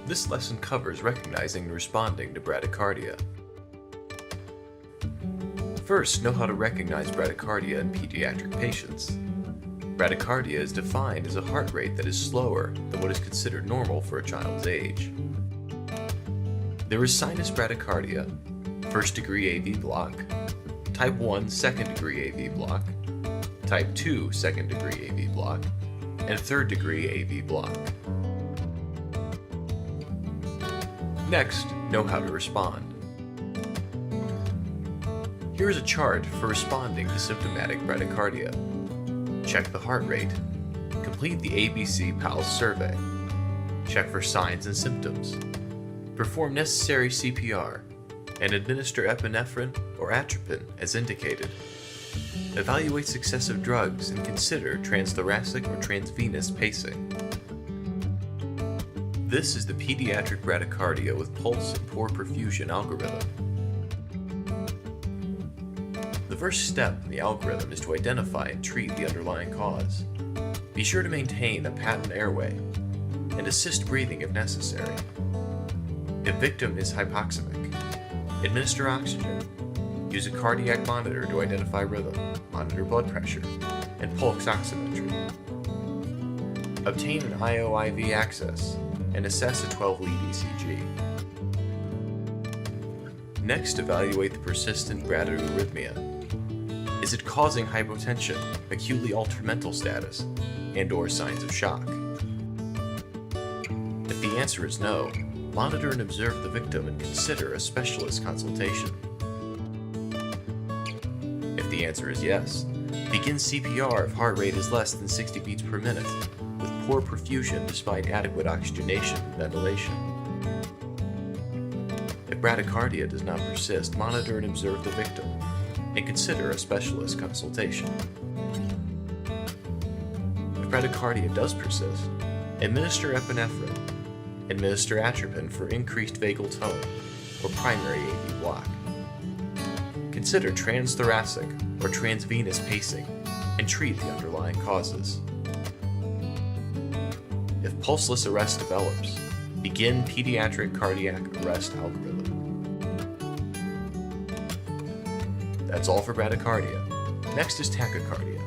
This lesson covers recognizing and responding to bradycardia. First, know how to recognize bradycardia in pediatric patients. Bradycardia is defined as a heart rate that is slower than what is considered normal for a child's age. There is sinus bradycardia, first degree AV block, type 1 second degree AV block, type 2 second degree AV block, and third degree AV block. Next, know how to respond. Here is a chart for responding to symptomatic bradycardia. Check the heart rate. Complete the ABC PALS survey. Check for signs and symptoms. Perform necessary CPR and administer epinephrine or atropine as indicated. Evaluate successive drugs and consider transthoracic or transvenous pacing. This is the pediatric bradycardia with pulse and poor perfusion algorithm. The first step in the algorithm is to identify and treat the underlying cause. Be sure to maintain a patent airway and assist breathing if necessary. If victim is hypoxemic, administer oxygen. Use a cardiac monitor to identify rhythm, monitor blood pressure, and pulse oximetry. Obtain an IO/IV access and assess a 12-lead ECG. Next, evaluate the persistent bradyarrhythmia. Is it causing hypotension, acutely altered mental status, and/or signs of shock? If the answer is no, monitor and observe the victim and consider a specialist consultation. If the answer is yes, begin CPR if heart rate is less than 60 beats per minute, with poor perfusion despite adequate oxygenation and ventilation. If bradycardia does not persist, monitor and observe the victim, and consider a specialist consultation. If bradycardia does persist, administer epinephrine, administer atropine for increased vagal tone or primary AV block. Consider transthoracic or transvenous pacing and treat the underlying causes. If pulseless arrest develops, begin pediatric cardiac arrest algorithm. That's all for bradycardia. Next is tachycardia.